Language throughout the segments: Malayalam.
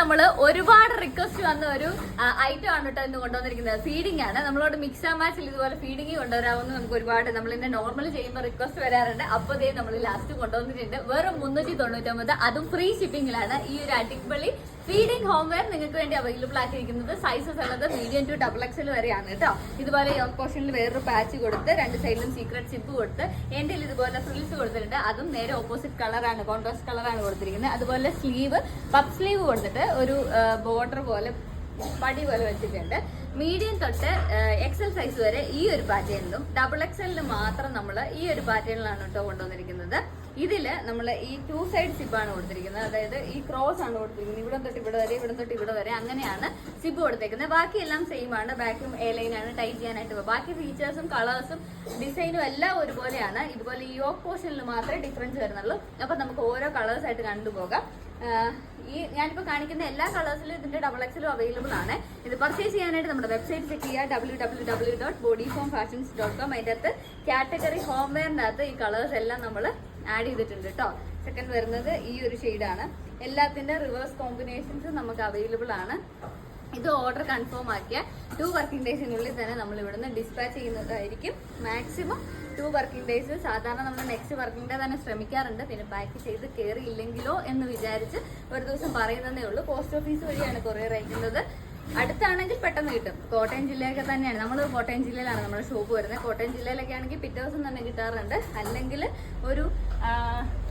നമ്മൾ ഒരുപാട് റിക്വസ്റ്റ് വന്ന ഒരു ഐറ്റം ആണ് കേട്ടോ ഇന്ന് കൊണ്ടുവന്നിരിക്കുന്നത്. ഫീഡിംഗ് ആണ്. നമ്മളോട് മിക്സ് ആൻഡ് മാച്ചിൽ ഇതുപോലെ ഫീഡിംഗ് കൊണ്ടുവരാമെന്ന് നമുക്ക് ഒരുപാട് നമ്മൾ ഇന്ന് നോർമൽ ചെയ്യുമ്പോൾ റിക്വസ്റ്റ് വരാറുണ്ട്. അപ്പോൾ ദേ നമ്മൾ ലാസ്റ്റ് കൊണ്ടുവന്നിട്ടുണ്ട്. വെറും 399, അതും ഫ്രീ ഷിപ്പിംഗിലാണ്. ഈ ഒരു അടിപൊളി ഫീഡിംഗ് ഹോം വെയർ നിങ്ങൾക്ക് വേണ്ടി അവൈലബിൾ ആക്കിയിരിക്കുന്നത്. സൈസസ് ഉള്ളത് മീഡിയം ടു XXL വരെയാണ് കേട്ടോ. ഇതുപോലെ യോക്ക് പോർഷനിൽ വേറൊരു പാച്ച് കൊടുത്ത് 2 സൈഡിലും സീക്രട്ട് സിപ്പ് കൊടുത്ത് എൻ്റെ ഇതുപോലെ ഫ്രിൽസ് കൊടുത്തിട്ടുണ്ട്. അതും നേരെ ഓപ്പോസിറ്റ് കളറാണ്, കോൺട്രാസ്റ്റ് കളറാണ് കൊടുത്തിരിക്കുന്നത്. അതുപോലെ സ്ലീവ് പഫ് സ്ലീവ് കൊടുത്തിട്ട് ഒരു ബോർഡർ പോലെ പടി പോലെ വെച്ചിട്ടുണ്ട്. മീഡിയം തൊട്ട് XL സൈസ് വരെ ഈ ഒരു പാറ്റേണിലും XXL മാത്രം നമ്മൾ ഈ ഒരു പാറ്റേണിലാണ് കേട്ടോ കൊണ്ടുവന്നിരിക്കുന്നത്. ഇതില് നമ്മൾ ഈ 2 സൈഡ് സിബാണ് കൊടുത്തിരിക്കുന്നത്. അതായത് ഈ ക്രോസ് ആണ് കൊടുത്തിരിക്കുന്നത്. ഇവിടെ തൊട്ട് ഇവിടെ വരെ, ഇവിടെ തൊട്ട് ഇവിടെ വരെ, അങ്ങനെയാണ് സിബ് കൊടുത്തേക്കുന്നത്. ബാക്കിയെല്ലാം സെയിം ആണ്. ബാക്കും എ ലൈനാണ് ടൈറ്റ് ചെയ്യാനായിട്ട്. ബാക്കി ഫീച്ചേഴ്സും കളേഴ്സും ഡിസൈനും എല്ലാം ഒരുപോലെയാണ്. ഇതുപോലെ ഈ യോക്ക് പോർഷനിൽ മാത്രമേ ഡിഫറൻസ് വരുന്നുള്ളൂ. അപ്പൊ നമുക്ക് ഓരോ കളേഴ്സ് ആയിട്ട് കണ്ടുപോകാം. ഈ ഞാനിപ്പോൾ കാണിക്കുന്ന എല്ലാ കളേഴ്സിലും ഇതിന്റെ XXL അവൈലബിൾ ആണ്. ഇത് പർച്ചേസ് ചെയ്യാനായിട്ട് നമ്മുടെ വെബ്സൈറ്റ് ചെക്ക് ചെയ്യുക, www.bodyformfashions.com. അതിൻ്റെ അകത്ത് കാറ്റഗറി ഹോം വെയറിൻ്റെ അകത്ത് ഈ കളേഴ്സ് എല്ലാം നമ്മൾ ആഡ് ചെയ്തിട്ടുണ്ട് കേട്ടോ. സെക്കൻഡ് വരുന്നത് ഈ ഒരു ഷെയ്ഡാണ്. എല്ലാത്തിന്റെ റിവേഴ്സ് കോമ്പിനേഷൻസ് നമുക്ക് അവൈലബിൾ ആണ്. ഇത് ഓർഡർ കൺഫേം ആക്കിയ 2 വർക്കിംഗ് ഡേയ്സിനുള്ളിൽ തന്നെ നമ്മൾ ഇവിടുന്ന് ഡിസ്പാച്ച് ചെയ്യുന്നതായിരിക്കും. Maximum 2 working days. സാധാരണ നമ്മൾ നെക്സ്റ്റ് വർക്കിംഗ് ഡേ തന്നെ ശ്രമിക്കാറുണ്ട്. പിന്നെ പാക്ക് ചെയ്ത് കയറിയില്ലെങ്കിലോ എന്ന് വിചാരിച്ച് ഒരു ദിവസം പറയുന്നതേ ഉള്ളൂ. പോസ്റ്റ് ഓഫീസ് വഴിയാണ് കൊറിയർ അയക്കുന്നത്. അടുത്താണെങ്കിൽ പെട്ടെന്ന് കിട്ടും. കോട്ടയം ജില്ലയൊക്കെ തന്നെയാണ്. നമ്മൾ കോട്ടയം ജില്ലയിലാണ് നമ്മുടെ ഷോപ്പ് വരുന്നത്. കോട്ടയം ജില്ലയിലൊക്കെ ആണെങ്കിൽ പിറ്റേ ദിവസം തന്നെ കിട്ടാറുണ്ട്. അല്ലെങ്കിൽ ഒരു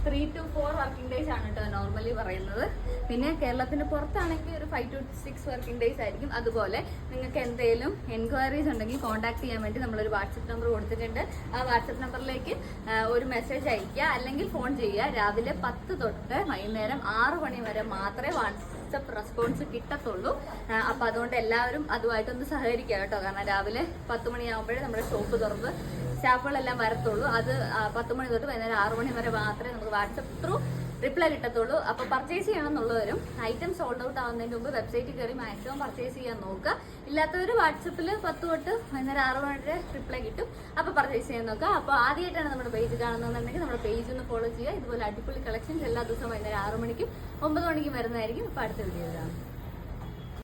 3 to 4 വർക്കിംഗ് ഡേയ്സ് ആണ് കേട്ടോ നോർമലി പറയുന്നത്. പിന്നെ കേരളത്തിന് പുറത്താണെങ്കിൽ ഒരു 5 to 6 വർക്കിംഗ് ഡേയ്സ് ആയിരിക്കും. അതുപോലെ നിങ്ങൾക്ക് എന്തെങ്കിലും എൻക്വയറീസ് ഉണ്ടെങ്കിൽ കോൺടാക്ട് ചെയ്യാൻ വേണ്ടി നമ്മളൊരു വാട്സപ്പ് നമ്പർ കൊടുത്തിട്ടുണ്ട്. ആ വാട്സപ്പ് നമ്പറിലേക്ക് ഒരു മെസ്സേജ് അയക്കുക, അല്ലെങ്കിൽ ഫോൺ ചെയ്യുക. രാവിലെ 10 തൊട്ട് വൈകുന്നേരം 6 മണി വരെ മാത്രമേ വാട്സപ്പ് റെസ്പോൺസ് കിട്ടത്തുള്ളൂ. അപ്പൊ അതുകൊണ്ട് എല്ലാവരും അതുമായിട്ടൊന്ന് സഹകരിക്കുക കേട്ടോ. കാരണം രാവിലെ 10 മണിയാകുമ്പോഴേ നമ്മുടെ ഷോപ്പ് തുറന്ന് സ്റ്റാഫുകളെല്ലാം വരത്തുള്ളൂ. അത് 10 മണി തൊട്ട് വൈകുന്നേരം 6 മണി വരെ മാത്രമേ നമുക്ക് വാട്സപ്പ് ത്രൂ റിപ്ലൈ കിട്ടത്തുള്ളൂ. അപ്പൊ പർച്ചേസ് ചെയ്യണം എന്നുള്ളവരും ഐറ്റം സോൾഡ് ഔട്ട് ആവുന്നതിന് മുമ്പ് വെബ്സൈറ്റിൽ കയറി മാക്സിമം പർച്ചേസ് ചെയ്യാൻ നോക്കുക. ഇല്ലാത്തവർ വാട്സപ്പിൽ 10 തൊട്ട് വൈകുന്നേരം 6 മണി വരെ റിപ്ലൈ കിട്ടും. അപ്പൊ പർച്ചേസ് ചെയ്യാൻ നോക്കുക. അപ്പൊ ആദ്യമായിട്ടാണ് നമ്മുടെ പേജ് കാണുന്നതെന്നുണ്ടെങ്കിൽ നമ്മുടെ പേജ് ഒന്ന് ഫോളോ ചെയ്യുക. ഇതുപോലെ അടിപൊളി കളക്ഷൻസ് എല്ലാ ദിവസവും വൈകുന്നേരം 6 മണിക്കും 9 മണിക്കും വരുന്നതായിരിക്കും. അപ്പൊ അടുത്ത വീഡിയോ കാണാം.